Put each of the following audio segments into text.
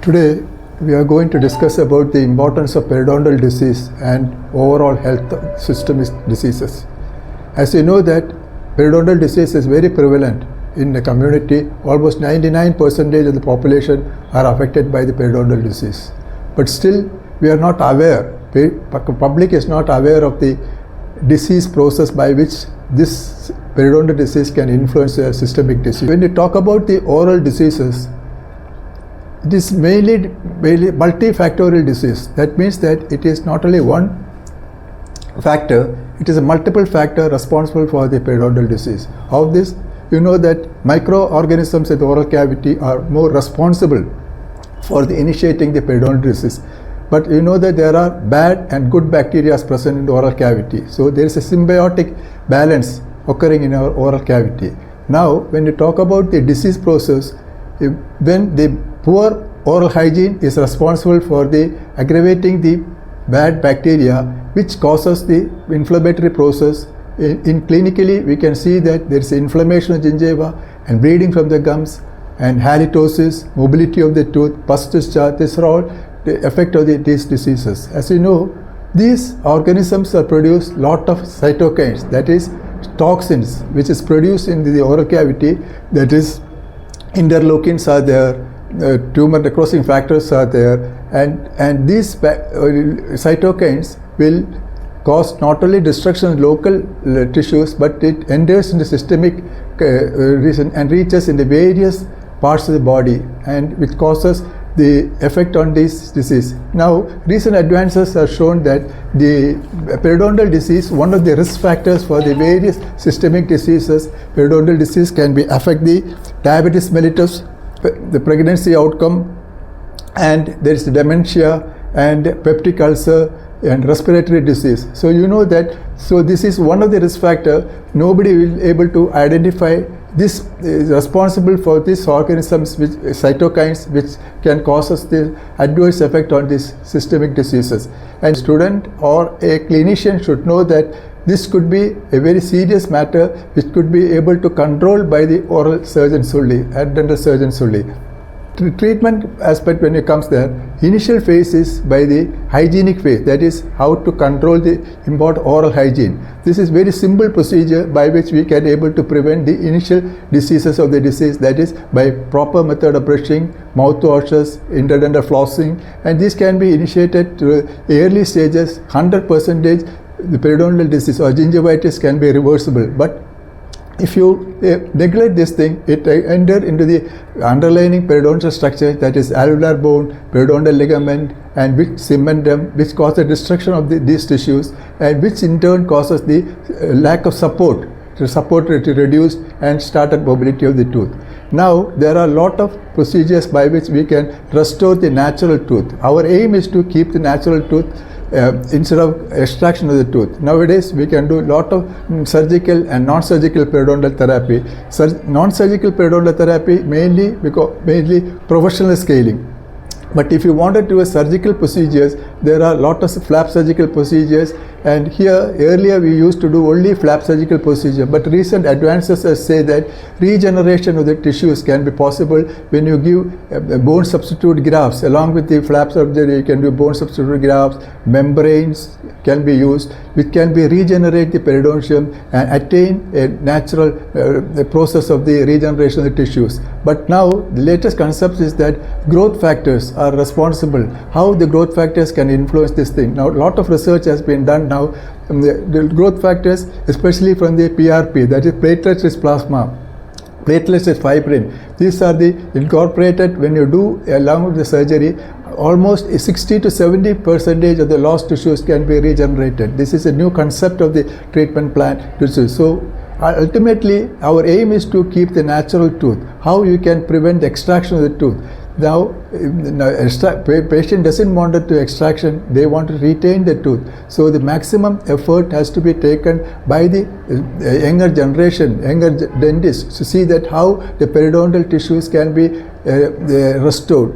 Today we are going to discuss about the importance of periodontal disease and overall health system diseases. As you know that periodontal disease is very prevalent in the community. Almost 99% of the population are affected by the periodontal disease. But still we are not aware, public is not aware of the disease process by which this periodontal disease can influence a systemic disease. When you talk about the oral diseases, it is mainly multifactorial disease. That means that it is not only one factor, it is a multiple factor responsible for the periodontal disease. Of this, you know that microorganisms in the oral cavity are more responsible for the initiating the periodontal disease. But you know that there are bad and good bacteria present in the oral cavity. So there is a symbiotic balance occurring in our oral cavity. Now, when you talk about the disease process, when the poor oral hygiene is responsible for the aggravating the bad bacteria, which causes the inflammatory process. In clinically, we can see that there is inflammation of gingiva and bleeding from the gums and halitosis, mobility of the tooth, pus discharge. These are all the effect of these diseases. As you know, these organisms are produce lot of cytokines, that is toxins, which is produced in the oral cavity. That is, interleukins are there, tumor necrosing factors are there, and these cytokines will cause not only destruction of local tissues, but it enters into systemic region and reaches in the various parts of the body, and which causes the effect on this disease. Now, recent advances have shown that the periodontal disease, one of the risk factors for the various systemic diseases, periodontal disease can be affect the diabetes mellitus, the pregnancy outcome, and there is dementia and peptic ulcer and respiratory disease. So you know that, so this is one of the risk factor. Nobody will able to identify this is responsible for these organisms, which cytokines, which can cause us the adverse effect on these systemic diseases. And student or a clinician should know that this could be a very serious matter, which could be able to control by the oral surgeons only and dental surgeons only. Treatment aspect, when it comes there, initial phase is by the hygienic phase, that is how to control the important oral hygiene. This is very simple procedure by which we can able to prevent the initial diseases of the disease, that is by proper method of brushing, mouthwashes, interdental flossing, and this can be initiated to early stages. 100% the periodontal disease or gingivitis can be reversible. But if you neglect this thing, it enter into the underlying periodontal structure, that is alveolar bone, periodontal ligament, and which cementum, which causes the destruction of these tissues, and which in turn causes the lack of support. The support to reduce and started mobility of the tooth. Now there are a lot of procedures by which we can restore the natural tooth. Our aim is to keep the natural tooth instead of extraction of the tooth. Nowadays we can do a lot of surgical and non-surgical periodontal therapy. Non-surgical periodontal therapy mainly professional scaling. But if you want to do a surgical procedures, there are a lot of flap surgical procedures, and here earlier we used to do only flap surgical procedure, but recent advances say that regeneration of the tissues can be possible when you give bone substitute grafts. Along with the flap surgery, you can do bone substitute grafts, membranes can be used, which can be regenerate the periodontium and attain a natural process of the regeneration of the tissues. But now the latest concept is that growth factors are responsible, how the growth factors can influence this thing. Now a lot of research has been done now, the growth factors, especially from the PRP, that is platelet-rich plasma, platelet-rich fibrin. These are the incorporated when you do along with the surgery. Almost 60 to 70% of the lost tissues can be regenerated. This is a new concept of the treatment plan. So ultimately our aim is to keep the natural tooth. How you can prevent the extraction of the tooth. Now, patient doesn't want to extraction, they want to retain the tooth. So the maximum effort has to be taken by the younger generation, younger dentists, to see that how the periodontal tissues can be restored.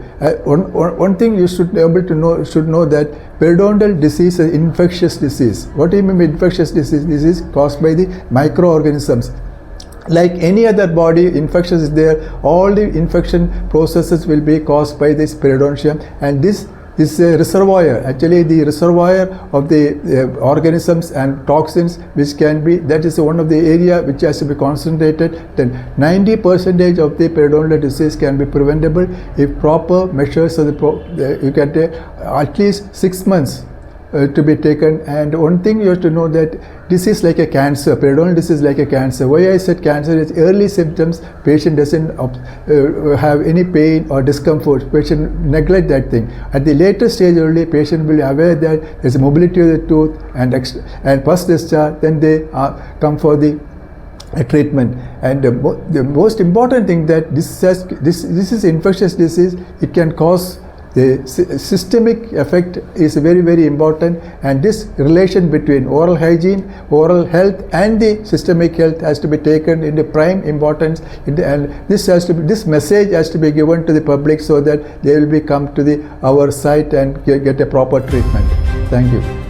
One thing you should be able to know that periodontal disease is an infectious disease. What do you mean by infectious disease? This is caused by the microorganisms. like any other body infection is there, all the infection processes will be caused by this periodontium, and this is a reservoir, actually the reservoir of the organisms and toxins which can be, that is one of the area which has to be concentrated. Then 90% of the periodontal disease can be preventable if proper measures of you can take at least 6 months to be taken. And one thing you have to know, that this is like a cancer, periodontal disease is like a cancer. Why I said cancer is early symptoms, patient doesn't have any pain or discomfort, patient neglect that thing. At the later stage only, patient will be aware that there is mobility of the tooth and pus discharge, then they come for the treatment. And the most important thing that this is infectious disease, it can cause the systemic effect is very, very important, and this relation between oral hygiene, oral health and the systemic health has to be taken into prime importance, and this message has to be given to the public so that they will be come to our site and get a proper treatment. Thank you.